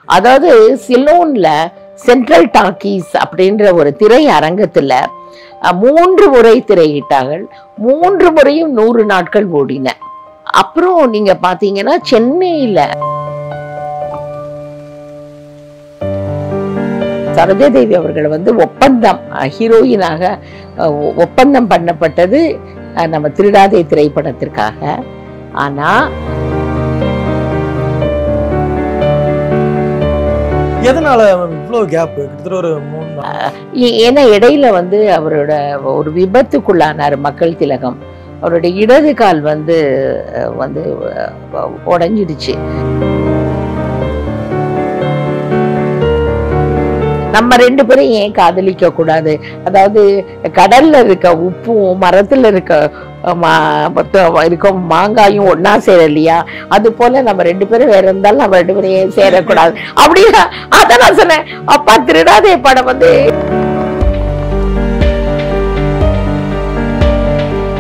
அதாவது சிலோன்ல central talkies அப்படின்ற ஒரு திரை அரங்கத்துல 3 முறை திரையிட்டார்கள். 3 முறையும் 100 நாட்கள் ஓடின. அப்புறம் நீங்க பாத்தீங்கன்னா சென்னையில சரோஜாதேவி அவர்கள் ஒப்பந்தம் ஹீரோயினாக ஒப்பந்தம் பண்ணப்பட்டது நம்ம திருடாதே திரைப்படத்திற்காக. ஆனா எதனால இவ்வளோ கேப்? கிட்டத்தட்ட ஒரு 3 நாள். ஏன்னா இடையில அவரோட ஒரு விபத்துக்குள்ளானார் மக்கள் திலகம். அவருடைய இடது கால் உடைஞ்சிடுச்சு. நம்ம 2 பேரும் ஏன் காதலிக்க கூடாது? அதாவது கடல்ல இருக்க உப்பும் மரத்துல இருக்க மாங்காயும் ஒன்னா சேரலையா? அது போல நம்ம 2 பேரும் வேற இருந்தாலும் நம்ம 2 பேரும் ஏன் சேரக்கூடாது அப்படின்னா அதான் நான் சொன்னேன். அப்பா திருடாதே படம்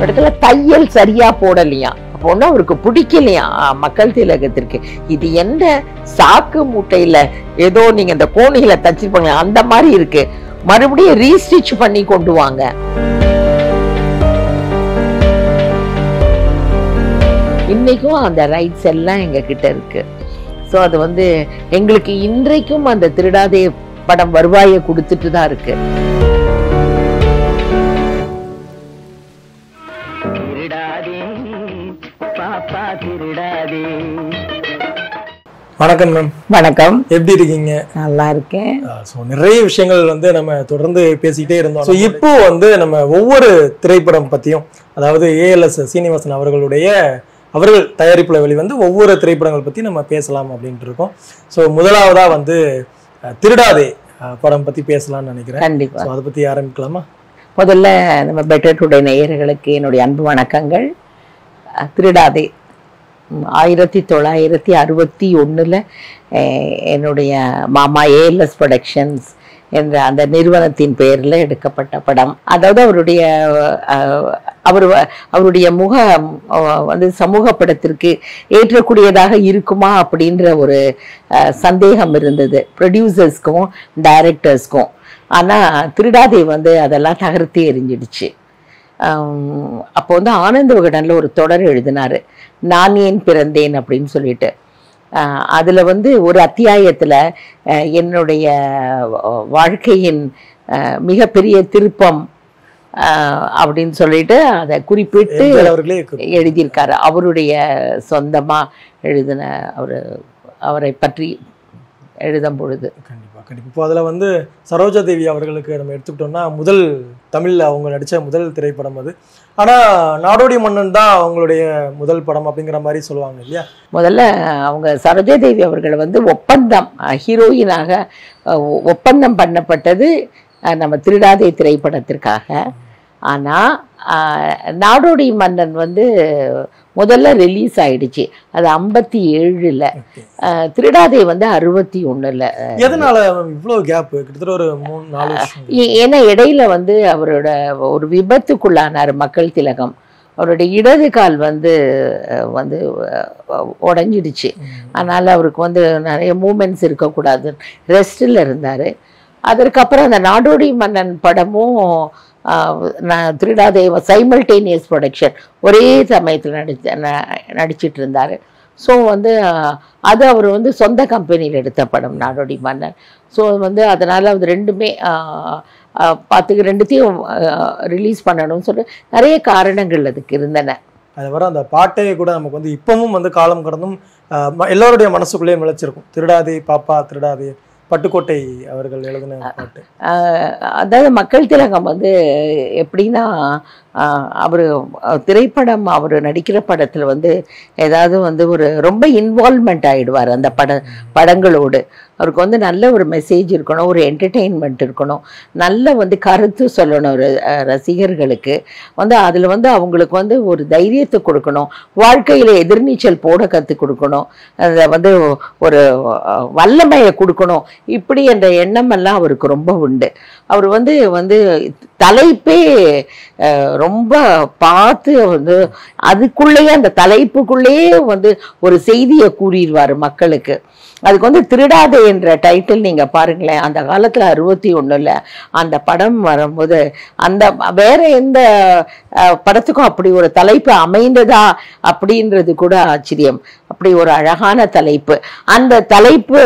இடத்துல தையல் சரியா போடலையா, அப்போன்னா அவருக்கு பிடிக்கலையா மக்கள் திலகத்திற்கு. இது என்ன சாக்கு மூட்டையில ஏதோ நீங்க இந்த கோணிகளை தச்சிருப்பாங்க அந்த மாதிரி இருக்கு, மறுபடியும் ரீஸ்டிச் பண்ணி கொண்டு வாங்க. இன்னைக்கும் அந்த ரைட்ஸ் எல்லாம் எங்க கிட்ட இருக்கு. ஸோ அது எங்களுக்கு இன்றைக்கும் அந்த திருடாதே படம் வருவாயை கொடுத்துட்டு தான் இருக்கு. வணக்கம் மேம். வணக்கம். எப்படி இருக்கீங்க? நல்லா இருக்கேன். நிறைய விஷயங்கள் நம்ம தொடர்ந்து பேசிக்கிட்டே இருந்தோம். ஸோ இப்போ நம்ம ஒவ்வொரு திரைப்படம் பத்தியும், அதாவது ALS சீனிவாசன் அவர்கள் தயாரிப்புல வெளிவந்து ஒவ்வொரு திரைப்படங்கள் பத்தி நம்ம பேசலாம் அப்படின்ட்டு இருக்கோம். ஸோ முதலாவதா திருடாதே படம் பத்தி பேசலாம்னு நினைக்கிறேன். கண்டிப்பா. அதை பத்தி ஆரம்பிக்கலாமா? முதல்ல நம்ம பெட்டர் டுடே நேயர்களுக்கு என்னுடைய அன்பு வணக்கங்கள். திருடாதே 1961 என்னுடைய மாமா ALS ப்ரொடக்ஷன்ஸ் என்ற அந்த நிறுவனத்தின் பெயரில் எடுக்கப்பட்ட படம். அதாவது அவருடைய முகம் சமூக படத்திற்கு ஏற்றக்கூடியதாக இருக்குமா அப்படின்ற ஒரு சந்தேகம் இருந்தது ப்ரொடியூசர்ஸ்க்கும் டைரக்டர்ஸ்க்கும். ஆனால் திருடாதே அதெல்லாம் தகர்த்து எறிஞ்சிடுச்சு. அப்போ ஆனந்த விகடனில் ஒரு தொடர் எழுதினார், நான் ஏன் பிறந்தேன் அப்படின்னு சொல்லிட்டு. அதில் ஒரு அத்தியாயத்தில் என்னுடைய வாழ்க்கையின் மிகப்பெரிய திருப்பம் அப்படின்னு சொல்லிட்டு அதை குறிப்பிட்டு எழுதியிருக்காரு. அவருடைய சொந்தமாக எழுதின அவரை பற்றி எழுதும் பொழுது. கண்டிப்பாக. இப்போ அதில் சரோஜாதேவி அவர்களுக்கு நம்ம எடுத்துக்கிட்டோம்னா முதல் தமிழில் அவங்க நடித்த முதல் திரைப்படம் அது. ஆனால் நாடோடி மன்னன் தான் அவங்களுடைய முதல் படம் அப்படிங்கிற மாதிரி சொல்லுவாங்க இல்லையா? முதல்ல அவங்க சரோஜாதேவி அவர்கள் ஒப்பந்தம் ஹீரோயினாக ஒப்பந்தம் பண்ணப்பட்டது நம்ம திருடாதே திரைப்படத்திற்காக. ஆனால் நாடோடி மன்னன் முதல்ல ரிலீஸ் ஆயிடுச்சு, அது 57ல். திருடாதே 61ல். எதனால இவ்வளோ கேப்? கிட்டத்தட்ட ஒரு 3-4 வருஷம். ஏன்னா இடையில அவரோட ஒரு விபத்துக்குள்ளானார் மக்கள் திலகம். அவருடைய இடது கால் உடைஞ்சிடுச்சு. அதனால அவருக்கு நிறைய மூமெண்ட்ஸ் இருக்கக்கூடாது, ரெஸ்டில் இருந்தார். அதற்கப்புறம் அந்த நாடோடி மன்னன் படமும் திருடாதே சைமல்டேனியஸ் ப்ரொடக்ஷன் ஒரே சமயத்தில் நடிச்சிட்டு இருந்தார். ஸோ அது அவர் சொந்த கம்பெனியில் எடுத்த படம் நாடோடி மன்னன். ஸோ அதனால் அது ரெண்டுமே ரெண்டுத்தையும் ரிலீஸ் பண்ணணும்னு சொல்லி நிறைய காரணங்கள் அதுக்கு இருந்தன. அது வர அந்த பாட்டே கூட நமக்கு இப்பவும் காலம் கடந்தும் எல்லோருடைய மனசுக்குள்ளேயே நிலைச்சிருக்கும். திருடாதே பாப்பா திருடாதே, பட்டுக்கோட்டை அவர்கள் எழுதின பாட்டு. அதாவது மக்கள் திலகம் எப்படின்னா அவர் திரைப்படம் அவர் நடிக்கிற படத்தில் ஏதாவது ஒரு ரொம்ப இன்வால்மெண்ட் ஆகிடுவார் அந்த படங்களோடு. அவருக்கு நல்ல ஒரு மெசேஜ் இருக்கணும், ஒரு என்டர்டெயின்மெண்ட் இருக்கணும், நல்ல கருத்து சொல்லணும் ரசிகர்களுக்கு. அதில் அவங்களுக்கு ஒரு தைரியத்தை கொடுக்கணும், வாழ்க்கையில் எதிர்நீச்சல் போட கற்றுக் கொடுக்கணும், அதை ஒரு வல்லமையை கொடுக்கணும். இப்படி என்ற எண்ணமெல்லாம் அவருக்கு ரொம்ப உண்டு. அவர் தலைப்பே ரொம்ப பார்த்து அதுக்குள்ளேயே அந்த தலைப்புக்குள்ளேயே ஒரு செய்தியை கூறிடுவார் மக்களுக்கு. அதுக்கு திருடாதே என்ற டைட்டில் நீங்க பாருங்களேன், அந்த காலத்துல 61ல் அந்த படம் வரும்போது அந்த வேற எந்த படத்துக்கும் அப்படி ஒரு தலைப்பு அமைந்ததா அப்படின்றது கூட ஆச்சரியம். அப்படி ஒரு அழகான தலைப்பு. அந்த தலைப்பு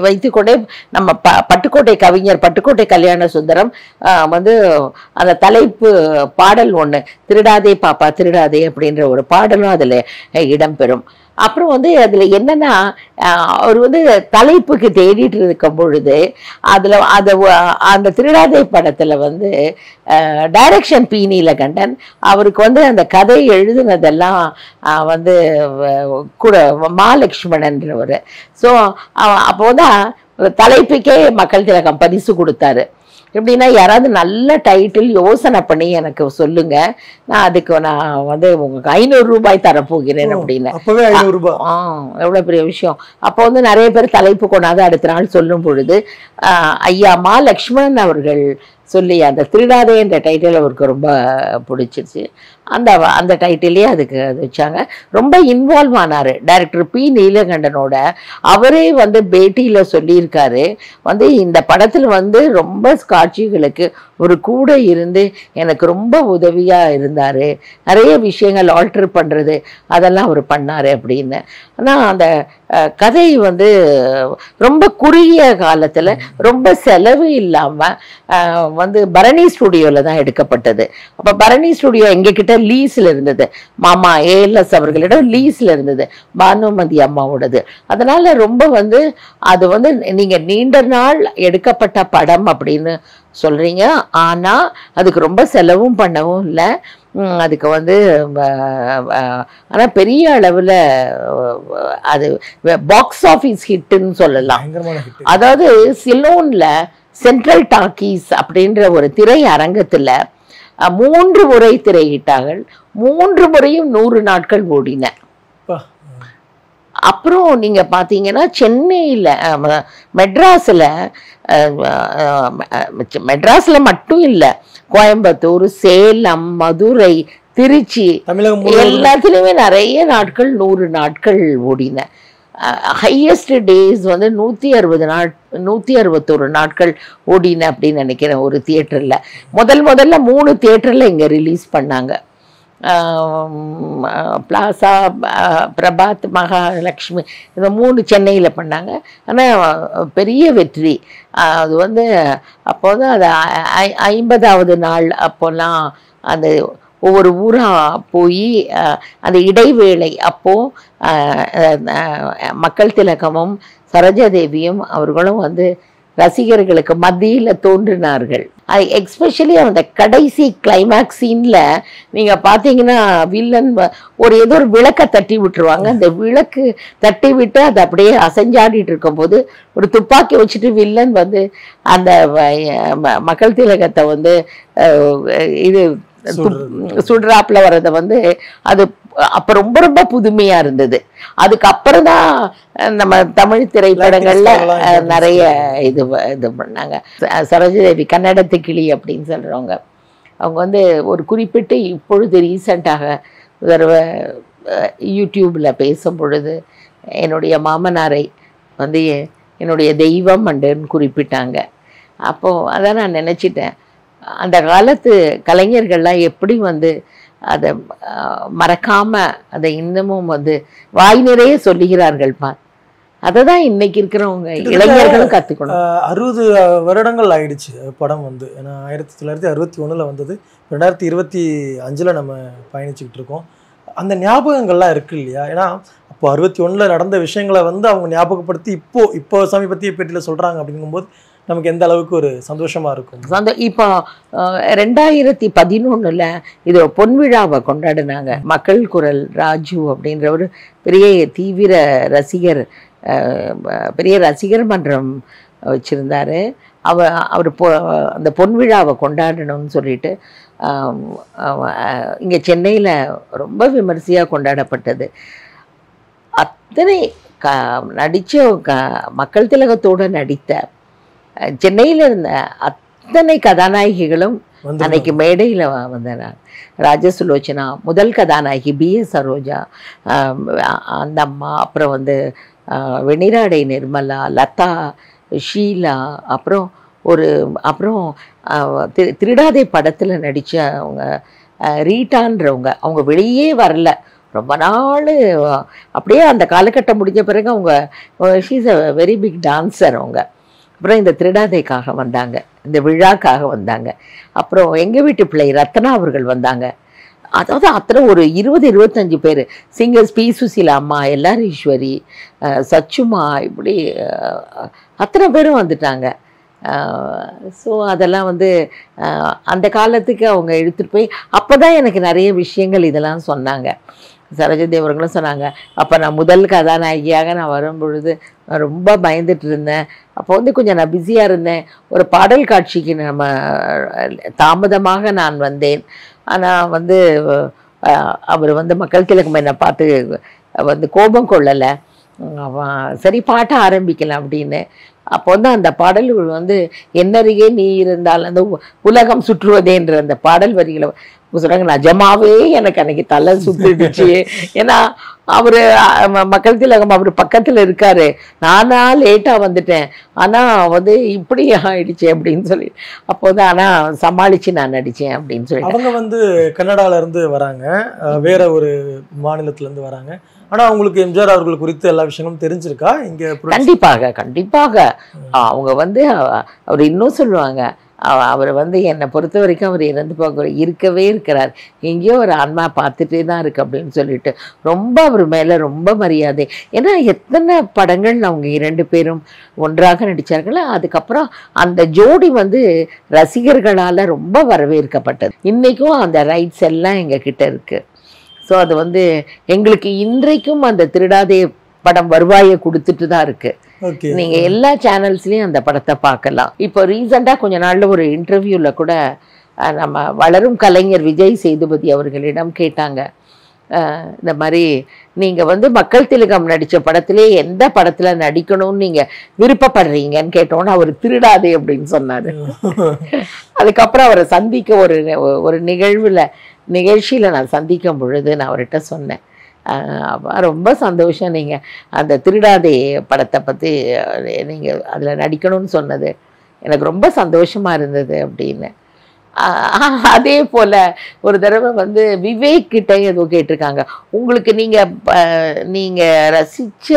வைத்துக்கொண்டே நம்ம பட்டுக்கோட்டை கவிஞர் பட்டுக்கோட்டை கல்யாண சுந்தரம் வந்து அந்த தலைப்பு பாடல் ஒண்ணு, திருடாதே பாப்பா திருடாதே அப்படின்ற ஒரு பாடலும் அதுல இடம்பெறும். அப்புறம் வந்து அதுல என்னன்னா, அவர் வந்து தலைப்புக்கு தேடிட்டு இருக்கும் பொழுது அதுல அந்த திருடாதே படத்துல வந்து டைரக்ஷன் பி நீலகண்டன், அவருக்கு வந்து அந்த கதை எழுதுனதெல்லாம் வந்து கூட மாலக்ஷ்மணன்றவர். ஸோ அப்போதான் தலைப்புக்கே மக்கள் திலகம் பரிசு கொடுத்தாரு. எப்படின்னா, யாராவது நல்ல டைட்டில் யோசனை பண்ணி எனக்கு சொல்லுங்க, நான் அதுக்கு நான் வந்து உங்களுக்கு 500 ரூபாய் தரப்போகிறேன் அப்படின்னு. அப்பவே 500 ரூபாய். எவ்வளவு பெரிய விஷயம். அப்போ வந்து நிறைய பேர் தலைப்பு கொண்டாந்து அடுத்த நாள் சொல்லும் பொழுது ஐயா மா லக்ஷ்மணன் அவர்கள் சொல்லி அந்த திருடாதே என்ற டைட்டில் அவருக்கு ரொம்ப பிடிச்சிருச்சு. அந்த டைட்டிலே அதுக்கு வச்சாங்க. ரொம்ப இன்வால்வ் ஆனாரு டைரக்டர் பி நீலகண்டனோட. அவரே வந்து பேட்டியில சொல்லியிருக்காரு, வந்து இந்த படத்துல வந்து ரொம்ப காட்சிகளுக்கு ஒரு கூட இருந்து எனக்கு ரொம்ப உதவியா இருந்தாரு, நிறைய விஷயங்கள் ஆல்டர் பண்றது அதெல்லாம் அவர் பண்ணாரு அப்படின்னு. ஆனா அந்த கதை வந்து ரொம்ப குறுகிய காலத்துல ரொம்ப செலவு இல்லாம வந்து பரணி ஸ்டுடியோல தான் எடுக்கப்பட்டது. அப்ப பரணி ஸ்டுடியோ எங்க கிட்ட லீஸ்ல இருந்தது, மாமா ALS அவர்களிடம் லீஸ்ல இருந்தது, பானுமதி அம்மாவோடது. அதனால ரொம்ப வந்து அது வந்து நீங்க நீண்ட நாள் எடுக்கப்பட்ட படம் அப்படின்னு சொல்றீங்க, ஆனா அதுக்கு ரொம்ப செலவும் பண்ணவும் இல்லை. அதுக்கு வந்து ஆனா பெரிய அளவுல அது பாக்ஸ் ஆஃபீஸ் ஹிட்னு சொல்லலாம். அதாவது சிலோன்ல சென்ட்ரல் டாக்கீஸ் அப்படின்ற ஒரு திரை அரங்கத்துல 3 முறை திரையிட்டார்கள். 3 முறையும் 100 நாட்கள் ஓடின. அப்புறம் நீங்க பாத்தீங்கன்னா சென்னையில மெட்ராஸ்ல மட்டும் இல்ல, கோயம்புத்தூர், சேலம், மதுரை, திருச்சி எல்லாத்துலயுமே நிறைய நாட்கள் 100 நாட்கள் ஓடின. ஹையஸ்ட் டேஸ் வந்து 161 நாட்கள் ஓடின அப்படின்னு நினைக்கிறேன் ஒரு தியேட்டர்ல. முதல்ல 3 தியேட்டர்ல இங்க ரிலீஸ் பண்ணாங்க. பிளாசா, பிரபாத், மகாலட்சுமி, இந்த 3 சென்னையில் பண்ணாங்க. ஆனால் பெரிய வெற்றி. அது வந்து அப்போ வந்து அது 50வது நாள் அப்போல்லாம் அந்த ஒவ்வொரு ஊராக போய் அந்த இடைவேளை அப்போ மக்கள் திலகமும் சரோஜாதேவியும் அவர்களும் வந்து ரசிகர்களுக்கு மத்தியில் தோன்றினார்கள். எக்ஸ்பெஷலி அந்த கடைசி கிளைமேக்ஸ் சீன்ல நீங்க பாத்தீங்கன்னா வில்லன் ஏதோ ஒரு விளக்க தட்டி விட்டுருவாங்க. அந்த விளக்கு தட்டி விட்டு அது அப்படியே அசைஞ்சாடிட்டு இருக்கும் போது ஒரு துப்பாக்கி வச்சுட்டு வில்லன் வந்து அந்த மக்கள் திலகத்தை வந்து இது சுடுறாப்புல வர்றதை வந்து அது அப்ப ரொம்ப ரொம்ப புதுமையா இருந்தது. அதுக்கப்புறம் தான் நம்ம தமிழ் திரைப்படங்கள்ல நிறைய இது பண்ணாங்க. சரோஜாதேவி கன்னடத்து கிளி அப்படின்னு சொல்றவங்க, அவங்க வந்து ஒரு குறிப்பிட்டு இப்பொழுது ரீசண்டாக தடவை யூடியூப்ல பேசும் பொழுது என்னுடைய மாமனாரை வந்து என்னுடைய தெய்வம் அண்டுன்னு குறிப்பிட்டாங்க. அப்போ அதான் நான் நினைச்சிட்டேன், அந்த காலத்து கலைஞர்கள்லாம் எப்படி வந்து அதை மறக்காம அதை இன்னமும் வந்து வாய் நிறைய சொல்லுகிறார்கள் பார். அதை தான் இன்னைக்கு இருக்கிறவங்க இளைஞர்களும் கற்றுக்கணும். 60 வருடங்கள் ஆயிடுச்சு படம் வந்து. ஏன்னா 1961 வந்தது, 2025 நம்ம பயணிச்சுக்கிட்டு இருக்கோம். அந்த ஞாபகங்கள்லாம் இருக்கு இல்லையா? ஏன்னா அப்போ 61 நடந்த விஷயங்களை வந்து அவங்க ஞாபகப்படுத்தி இப்போ சமீபத்திய பேட்டியில் சொல்கிறாங்க. அப்படிங்கும்போது நமக்கு எந்த அளவுக்கு ஒரு சந்தோஷமா இருக்கும். இப்போ 2011 இது பொன்விழாவை கொண்டாடினாங்க. மக்கள் குரல் ராஜு அப்படின்ற ஒரு பெரிய தீவிர ரசிகர், பெரிய ரசிகர் மன்றம் வச்சிருந்தாரு. அவர் அந்த பொன்விழாவை கொண்டாடணும்னு சொல்லிட்டு இங்கே சென்னையில் ரொம்ப விமர்சையாக கொண்டாடப்பட்டது. அத்தனை நடித்த மக்கள் திலகத்தோடு நடித்த சென்னையில் இருந்த அத்தனை கதாநாயகிகளும் அன்னைக்கு மேடையில் வந்தாங்க. ராஜசுலோச்சனா முதல் கதாநாயகி, BS சரோஜா அந்த அம்மா, அப்புறம் வந்து வெண்ணிராடை நிர்மலா, லதா, ஷீலா, அப்புறம் திருடாதே படத்தில் நடித்த அவங்க ரீட்டான்றவங்க, அவங்க வெளியே வரல ரொம்ப நாள். அப்படியே அந்த காலகட்டம் முடிஞ்ச பிறகு அவங்க she's a very big dancer அவங்க. அப்புறம் இந்த திருடாதைக்காக வந்தாங்க, இந்த விழாக்காக வந்தாங்க. அப்புறம் எங்கள் வீட்டு பிள்ளை ரத்னா அவர்கள் வந்தாங்க. அதாவது அத்தனை ஒரு 20-25 பேர் சிங்கர்ஸ், பி சுசீலா அம்மா, எல்ஆர் ஈஸ்வரி, சச்சுமா, இப்படி அத்தனை பேரும் வந்துட்டாங்க. ஸோ அதெல்லாம் வந்து அந்த காலத்துக்கு அவங்க எடுத்துகிட்டு போய் அப்போ தான் எனக்கு நிறைய விஷயங்கள் இதெல்லாம் சொன்னாங்க. சரோஜாதேவி அவர்களும் சொன்னாங்க, அப்போ நான் முதல் கதாநாயகியாக நான் வரும் பொழுது நான் ரொம்ப பயந்துட்டு இருந்தேன். அப்போ வந்து கொஞ்சம் நான் பிஸியாக இருந்தேன். ஒரு பாடல் காட்சிக்கு தாமதமாக நான் வந்தேன். ஆனால் வந்து அவர் வந்து மக்கள் திலகம் என்னை பார்த்து வந்து கோபம் கொள்ளலை. சரி பாட்ட ஆரம்பிக்கலாம் அப்படின்னு. அப்போ வந்து அந்த பாடல்கள் வந்து என்னருகே நீ இருந்தால் அந்த உலகம் சுற்றுவதேன்ற அந்த பாடல் வரிகளை சொல்கிறாங்க. நிஜமாவே எனக்கு அன்னைக்கு தலை சுட்டுடுச்சு. ஏன்னா அவர் மக்கள் திலகம் அவர் பக்கத்தில் இருக்காரு, நானா லேட்டாக வந்துட்டேன், ஆனால் வந்து இப்படி ஆயிடுச்சு அப்படின்னு சொல்லி. அப்போ வந்து ஆனால் சமாளித்து நான் நடித்தேன் அப்படின்னு சொல்லி. அவங்க வந்து கன்னடாவிலேருந்து வராங்க, வேற ஒரு மாநிலத்திலேருந்து வராங்க. ஆனால் அவங்களுக்கு எம்ஜிஆர் அவர்கள் குறித்து எல்லா விஷயங்களும் தெரிஞ்சிருக்கா இங்கே? கண்டிப்பாக கண்டிப்பாக. அவங்க வந்து அவர் இன்னும் சொல்லுவாங்க, அவர் வந்து என்னை பொறுத்த வரைக்கும் அவர் இறந்து போக இருக்கவே இருக்கிறார், எங்கேயோ ஒரு ஆன்மா பார்த்துட்டே தான் இருக்கு அப்படின்னு சொல்லிட்டு ரொம்ப அவர் மேலே ரொம்ப மரியாதை. ஏன்னா எத்தனை படங்கள் அவங்க 2 பேரும் ஒன்றாக நடித்தார்கள். அதுக்கப்புறம் அந்த ஜோடி வந்து ரசிகர்களால் ரொம்ப வரவேற்கப்பட்டது. இன்றைக்கும் அந்த ரைட்ஸ் எல்லாம் எங்ககிட்ட இருக்குது. ஸோ அது வந்து எங்களுக்கு இன்றைக்கும் அந்த திருடாதே படம் வருவாயை கொடுத்துட்டு தான் இருக்கு. நீங்க எல்லா சேனல்ஸ்லயும் அந்த படத்தை பார்க்கலாம். இப்போ ரீசெண்டா கொஞ்ச நாள்ல ஒரு இன்டர்வியூல கூட நம்ம வளரும் கலைஞர் விஜய் சேதுபதி அவர்களிடம் கேட்டாங்க, இந்த மாதிரி நீங்க வந்து மக்கள் திலகம் நடிச்ச படத்திலே எந்த படத்துல நடிக்கணும்னு நீங்க விருப்பப்படுறீங்கன்னு கேட்டோன்னு அவர் திருடாதே அப்படின்னு சொன்னாரு. அதுக்கப்புறம் அவரை சந்திக்க ஒரு நிகழ்ச்சியில நான் சந்திக்கும் பொழுது நான் அவர்கிட்ட சொன்னேன், ரொம்ப சந்தோஷம் நீங்கள் அந்த திருடாதே படத்தை பற்றி நீங்கள் அதில் நடிக்கணும்னு சொன்னது எனக்கு ரொம்ப சந்தோஷமாக இருந்தது அப்படின்னு. அதே போல் ஒரு தடவை வந்து விவேக் கிட்டே ஏதோ கேட்டிருக்காங்க, உங்களுக்கு நீங்கள் ரசித்த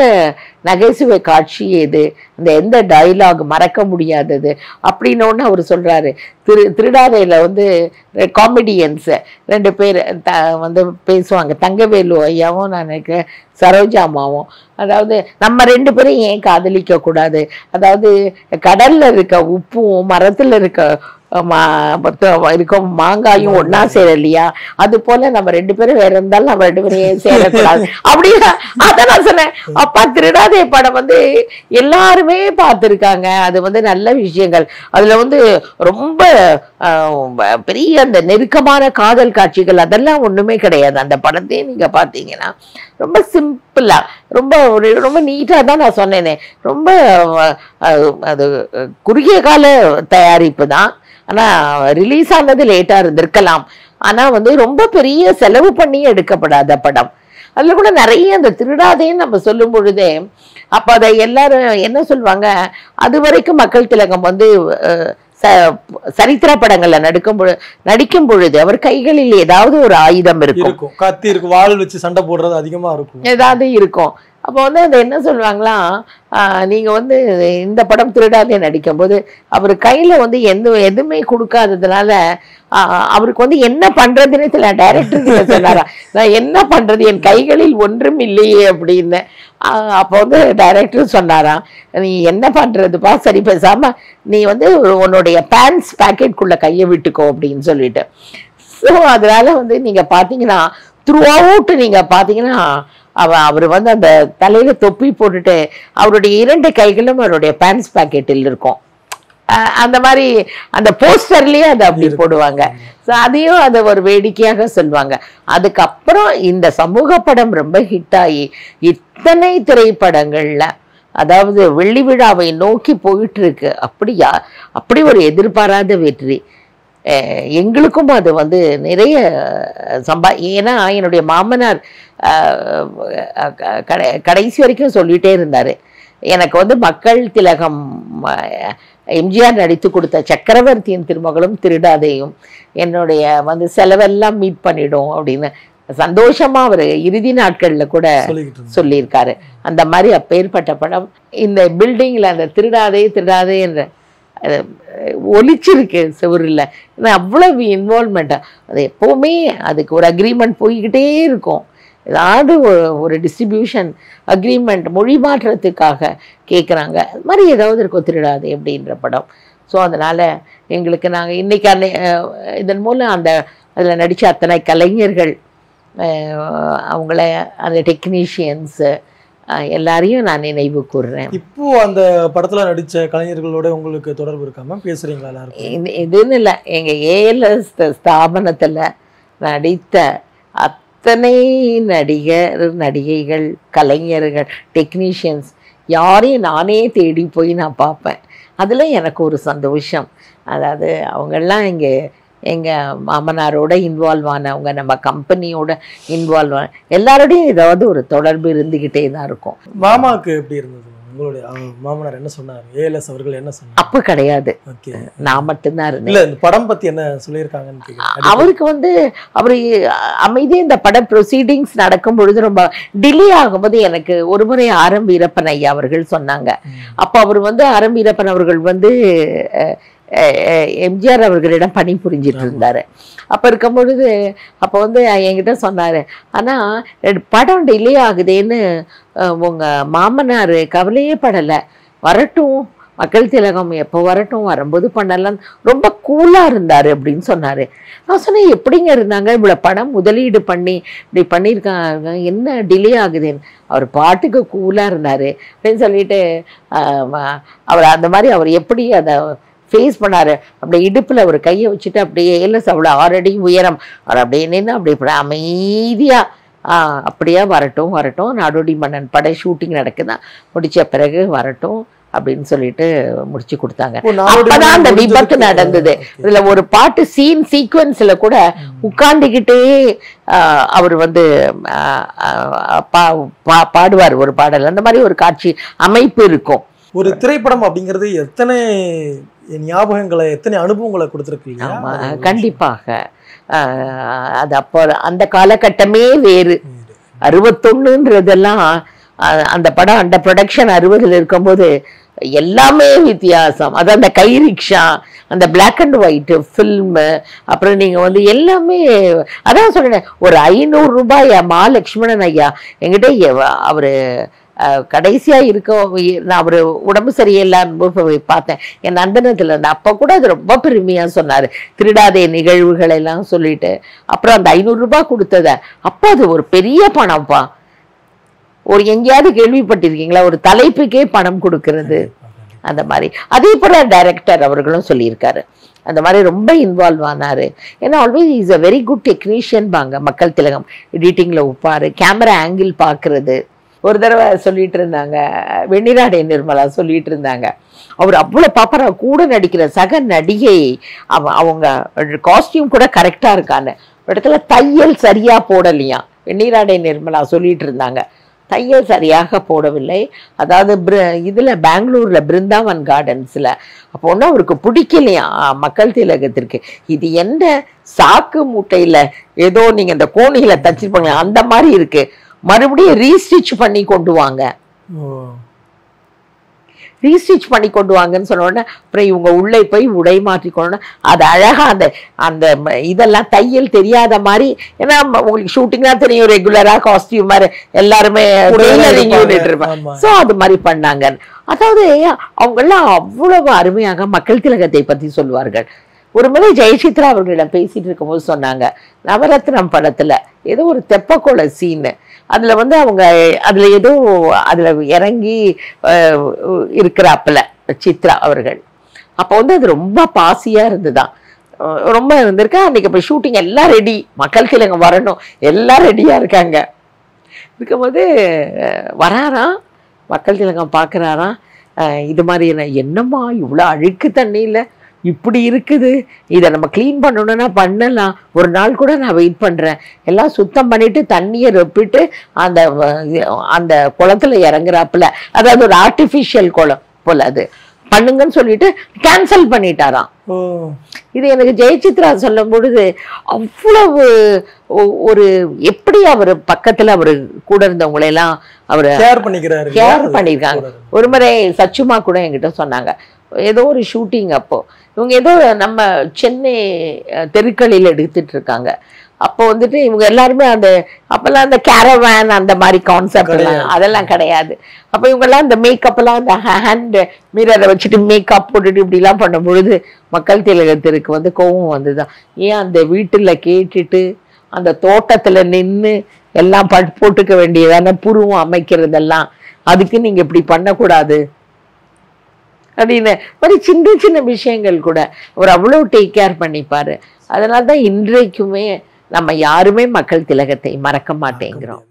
நகைச்சுவை காட்சி எது, அந்த எந்த டைலாக் மறக்க முடியாதது அப்படின்னோன்னு அவர் சொல்கிறாரு, திருடாதையில் வந்து காமெடியன்ஸு 2 பேர் வந்து பேசுவாங்க, தங்கவேலு ஐயாவும் நான் நினைக்கிறேன் சரோஜா அம்மாவும். அதாவது நம்ம 2 பேரும் ஏன் காதலிக்க கூடாது, அதாவது கடல்ல இருக்க உப்பும் மரத்தில் இருக்க இருக்கும் மாங்காயும் ஒன்னா சேரலையா, அது போல நம்ம 2 பேரும் வேற இருந்தாலும் நம்ம 2 பேரும் ஏன் சேரக்கூடாது அப்படின்னு. அதான் நான் சொன்னேன், அப்பா திருடாதே படம் வந்து எல்லாருமே பார்த்துருக்காங்க, அது வந்து நல்ல விஷயங்கள், அதுல வந்து ரொம்ப பெரிய அந்த நெருக்கமான காதல் காட்சிகள் அதெல்லாம் ஒண்ணுமே கிடையாது. அந்த படத்தையே நீங்க பார்த்தீங்கன்னா ரொம்ப சிம்பிளா ரொம்ப நீட்டா தான் நான் சொன்னேனே, ரொம்ப அது குறுகிய கால தயாரிப்பு தான், ஆனா ரிலீஸ் ஆனது லேட்டா இருந்திருக்கலாம், ஆனா வந்து ரொம்ப பெரிய செலவு பண்ணி எடுக்கப்படாத படம். அதுல கூட நிறைய அந்த திருடாதேன்னு நம்ம சொல்லும் பொழுதே அப்ப அதை எல்லாரும் என்ன சொல்லுவாங்க, அது வரைக்கும் மக்கள் திலகம் வந்து சரித்திர படங்கள்ல நடிக்கும் பொழுது அவர் கைகளில் ஏதாவது ஒரு ஆயுதம் இருக்கும், கத்தி இருக்கும், வாள் வச்சு சண்டை போடுறது அதிகமா இருக்கும், ஏதாவது இருக்கும். அப்போ வந்து அந்த என்ன சொல்லுவாங்களாம், நீங்க வந்து இந்த படம் திருடாதே நடிக்கும் போது அவர் கையில வந்து எதுவுமே கொடுக்காததுனால அவருக்கு வந்து என்ன பண்றதுன்னு தெரியல. டைரக்டர் சொன்னாரா, நான் என்ன பண்றது, என் கைகளில் ஒன்றும் இல்லையே அப்படின்னு. அப்போ வந்து டைரக்டர் சொன்னாராம், நீ என்ன பண்றதுப்பா, சரி பேசாம நீ வந்து உன்னுடைய பேண்ட்ஸ் பாக்கெட்குள்ள கையை விட்டுக்கோ அப்படின்னு சொல்லிட்டு. ஸோ அதனால வந்து நீங்க பாத்தீங்கன்னா த்ரூ அவுட் நீங்க பாத்தீங்கன்னா அவர் வந்து அந்த தலையில தொப்பி போட்டுட்டு அவருடைய 2 கைகளும் அவருடைய பேண்ட்ஸ் பாக்கெட்டில் இருக்கும். அந்த மாதிரி அந்த போஸ்டர்லயே அதை அப்படி போடுவாங்க. ஸோ அதையும் அதை ஒரு வேடிக்கையாக சொல்லுவாங்க. அதுக்கப்புறம் இந்த சமூக படம் ரொம்ப ஹிட் ஆகி இத்தனை திரைப்படங்கள்ல அதாவது வெள்ளி விழாவை நோக்கி போயிட்டு இருக்கு. அப்படி ஒரு எதிர்பாராத வெற்றி. எங்களுக்கும் அது வந்து நிறைய ஏன்னா என்னுடைய மாமனார் கடைசி வரைக்கும் சொல்லிகிட்டே இருந்தார், எனக்கு வந்து மக்கள் திலகம் எம்ஜிஆர் நடித்து கொடுத்த சக்கரவர்த்தியின் திருமகளும் திருடாதேயும் என்னுடைய வந்து செலவெல்லாம் மீட் பண்ணிடும் அப்படின்னு சந்தோஷமா அவர் இறுதி நாட்கள்ல கூட சொல்லியிருக்காரு. அந்த மாதிரி அப்பேற்பட்ட படம் இந்த பில்டிங்ல அந்த திருடாதே திருடாதே என்ற ஒலிச்சிருக்கு செவரில். ஏன்னா அவ்வளவு இன்வால்மெண்ட்டா அது எப்போவுமே அதுக்கு ஒரு அக்ரிமெண்ட் போய்கிட்டே இருக்கும். ஏதாவது ஒரு டிஸ்ட்ரிபியூஷன் அக்ரிமெண்ட் மொழி மாற்றத்துக்காக கேட்குறாங்க, அது மாதிரி ஏதாவது இருக்கும் திருடாது அப்படின்ற படம். ஸோ அதனால் எங்களுக்கு நாங்கள் இன்றைக்கி இதன் மூலம் அதில் நடித்த அத்தனை கலைஞர்கள், அவங்கள அந்த டெக்னீஷியன்ஸு எல்லாரையும் நான் நினைவு கூறுறேன். இப்போ அந்த படத்தில் நடித்த கலைஞர்களோட உங்களுக்கு தொடர்பு இருக்காம பேசுகிறீங்களா எல்லாரும்? இதுன்னு இல்லை, எங்கள் ஏஎல்எஸ் ஸ்தாபனத்தில் நடித்த அத்தனை நடிகர் நடிகைகள் கலைஞர்கள் டெக்னீஷியன்ஸ் யாரையும் நானே தேடி போய் நான் பார்ப்பேன். அதில் எனக்கு ஒரு சந்தோஷம். அதாவது அவங்கெல்லாம் எங்கள் மாமனாரோட இன்வால்வ் ஆனவங்க, நம்ம கம்பெனியோட இன்வால்வ் ஆன எல்லாரோடையும் ஏதாவது ஒரு தொடர்பு இருந்துக்கிட்டே தான் இருக்கும். மாமாவுக்கு எப்படி இருந்தது? உங்களுடைய மாமனார் என்ன சொன்னார்? ஏஎல்எஸ் அவர்கள் என்ன சொன்னார்? அப்போ கிடையாது, நான் மட்டும்தான் இருந்தேன். இல்லை, இந்த படம் பற்றி என்ன சொல்லியிருக்காங்கன்னு அவருக்கு வந்து அவர் அமைதியே இந்த படம் ப்ரொசீடிங்ஸ் நடக்கும் பொழுது ரொம்ப டிலே ஆகும்போது எனக்கு ஒரு முறை ஆரம் வீரப்பன் ஐயா அவர்கள் சொன்னாங்க. அப்போ அவர் வந்து ஆரம் வீரப்பன் அவர்கள் வந்து எம்ஜிஆர் அவர்களிடம் பணி புரிஞ்சிட்டு இருந்தார். அப்போ இருக்கும் பொழுது அப்போ வந்து என்கிட்ட சொன்னார், ஆனால் படம் டிலே ஆகுதேன்னு உங்கள் மாமனார் கவலையே படலை, வரட்டும் மக்கள் திலகம் எப்போ வரட்டும், வரும்போது பண்ணலாம், ரொம்ப கூலாக இருந்தார் அப்படின்னு சொன்னார். நான் சொன்னேன், எப்படிங்க இருந்தாங்க, இவ்வளோ படம் முதலீடு பண்ணி இப்படி பண்ணியிருக்காங்க, என்ன டிலே ஆகுதுன்னு. அவர் பாட்டுக்கு கூலாக இருந்தார் அப்படின்னு சொல்லிட்டு அவர் அந்த மாதிரி அவர் எப்படி அதை ஃபேஸ் பண்ணார். அப்படியே இடுப்பில் ஒரு கையை வச்சுட்டு அப்படியே ஏஎல்எஸ் அவ்வளோ 6 அடி உயரம் அவர் அப்படியே நின்று அப்படி அமைதியாக அப்படியே வரட்டும் நாடோடி மன்னன் படை ஷூட்டிங் நடக்குதான், முடித்த பிறகு வரட்டும் அப்படின்னு சொல்லிட்டு முடிச்சு கொடுத்தாங்க. அப்பதான் அந்த விபத்து நடந்தது. இதுல ஒரு பாட்டு சீக்வன்ஸ்ல கூட உட்கார்ந்துகிட்டே அவர் வந்து பாடுவார் ஒரு பாடல். அந்த மாதிரி ஒரு காட்சி அமைப்பு இருக்கும். ஒரு திரைப்படம் அப்படிங்கிறது எத்தனை ஞாபகங்களை எத்தனை அனுபவங்களை கொடுத்துருக்கு. கண்டிப்பாக அது அப்போ அந்த காலகட்டமே வேறு. 61ன்றதெல்லாம் அந்த படம் அந்த ப்ரொடக்ஷன் 60ல் இருக்கும்போது எல்லாமே வித்தியாசம். அது அந்த கை ரிக்ஷா, அந்த பிளாக் அண்ட் ஒயிட் ஃபில்மு, அப்புறம் நீங்கள் வந்து எல்லாமே அதான் சொல்கிறேன். ஒரு 500 ரூபாய் மகாலட்சுமணன் ஐயா என்கிட்ட அவர் கடைசியாக நான் அவர் உடம்பு சரியில்லாம பார்த்தேன் என் நந்தனத்தில் இருந்தேன். அப்போ கூட அது ரொம்ப பெருமையாக சொன்னார், திருடாதே நிகழ்வுகள் எல்லாம் சொல்லிட்டு. அப்புறம் அந்த 500 ரூபாய் கொடுத்தத அப்போ அது ஒரு பெரிய பணம்ப்பா. ஒரு எங்கேயாவது கேள்விப்பட்டிருக்கீங்களா ஒரு தலைப்புக்கே பணம் கொடுக்கறது? அந்த மாதிரி அதே போல டைரக்டர் அவர்களும் சொல்லியிருக்காரு. அந்த மாதிரி ரொம்ப இன்வால்வ் ஆனார். ஏன்னா always is a very good technician பாங்க. மக்கள் திலகம் எடிட்டிங்கில் உப்பார், கேமரா ஆங்கிள் பார்க்கறது. ஒரு தடவை சொல்லிட்டு இருந்தாங்க, வெண்ணிராடை நிர்மலா சொல்லிட்டு இருந்தாங்க, அவர் அவ்வளோ பாப்பரா கூட நடிக்கிற சக நடிகை அவங்க காஸ்டியூம் கூட கரெக்டாக இருக்கான்னு இடத்துல தையல் சரியா போடலையா. வெண்ணிராடை நிர்மலா சொல்லிட்டு இருந்தாங்க, தையல் சரியாக போடவில்லை. அதாவது இதில் பெங்களூரில் பிருந்தாவன் கார்டன்ஸில் அப்போ ஒன்றும் அவருக்கு பிடிக்கலையா மக்கள் திலகத்திற்கு. இது என்ன சாக்கு மூட்டையில் ஏதோ நீங்கள் இந்த கோணியில் தச்சிருப்பாங்க அந்த மாதிரி இருக்கு, மறுபடியும் ரீஸ்டிச் பண்ணி கொண்டு வாங்க, ரீஸ்டிச் பண்ணி கொண்டு வாங்கன்னு சொன்ன உடனே அப்புறம் இவங்க உள்ளே போய் உடை மாற்றிக்கொண்டு அது அழகாக அந்த அந்த இதெல்லாம் தையல் தெரியாத மாதிரி. ஏன்னா உங்களுக்கு ஷூட்டிங்னா தெரியும், ரெகுலராக காஸ்டியூம் மாதிரி எல்லாருமே இருப்பாங்க. ஸோ அது மாதிரி பண்ணாங்க. அதாவது அவங்கெல்லாம் அவ்வளவு அருமையாக மக்கள் திலகத்தை பற்றி சொல்லுவார்கள். ஒரு முறை ஜெயசித்ரா அவர்களிடம் பேசிட்டு இருக்கும்போது சொன்னாங்க, நவரத்னம் படத்துல ஏதோ ஒரு தெப்பக்கோள சீனு, அதுல வந்து அவங்க அதுல ஏதோ அதுல இறங்கி இருக்கிறாப்புல சித்ரா அவர்கள். அப்போ வந்து அது ரொம்ப பாசியா இருந்துதான், ரொம்ப இருந்திருக்கா. அன்னைக்கு இப்போ ஷூட்டிங் எல்லாம் ரெடி, மக்கள் திலகம் வரணும், எல்லாம் ரெடியா இருக்காங்க. இருக்கும்போது வராராம், மக்கள் திலகம் பார்க்குறாராம், இது மாதிரி என்னம்மா இவ்வளோ அழுக்கு தண்ணியில் இப்படி இருக்குது, இதை நம்ம க்ளீன் பண்ணணும்னா பண்ணலாம், ஒரு நாள் கூட நான் வெயிட் பண்ணுறேன், எல்லாம் சுத்தம் பண்ணிட்டு தண்ணியை ரொப்பிட்டு அந்த அந்த குளத்துல இறங்குறாப்புல, அதாவது ஒரு ஆர்டிஃபிஷியல் குளம் போல அது பண்ணுங்கன்னு சொல்லிட்டு கேன்சல் பண்ணிட்டாராம். இது எனக்கு ஜெயசித்ரா சொல்லும் பொழுது அவ்வளவு ஒரு எப்படி அவர் பக்கத்துல அவரு கூட இருந்தவங்களை எல்லாம் அவரு கேர் பண்ணிருக்காங்க. ஒரு முறை சச்சுமா கூட என்கிட்ட சொன்னாங்க, ஏதோ ஒரு ஷூட்டிங் அப்போ இவங்க ஏதோ நம்ம சென்னை தெருக்களில் எடுத்துட்டு இருக்காங்க. அப்போ வந்துட்டு இவங்க எல்லாருமே அந்த அப்பெல்லாம் அந்த கேரவேன் அந்த மாதிரி கான்செப்ட் எல்லாம் அதெல்லாம் கிடையாது. அப்போ இவங்கெல்லாம் இந்த மேக்கப் எல்லாம் அந்த ஹேண்ட் மிரரை வச்சுட்டு மேக்கப் போட்டுட்டு இப்படி எல்லாம் பண்ணும் பொழுது மக்கள் திலகத்திற்கு வந்து கோவம் வந்துதான். ஏன் அந்த வீட்டுல கேட்டுட்டு அந்த தோட்டத்துல நின்று எல்லாம் போட்டுக்க வேண்டியதான புருவம் அமைக்கிறதெல்லாம், அதுக்கு நீங்க இப்படி பண்ணக்கூடாது அப்படின்னு மாதிரி சின்ன சின்ன விஷயங்கள் கூட அவர் அவ்வளோ டேக் கேர் பண்ணிப்பாரு. அதனால தான் இன்றைக்குமே நம்ம யாருமே மக்கள் திலகத்தை மறக்க மாட்டேங்கிறோம்.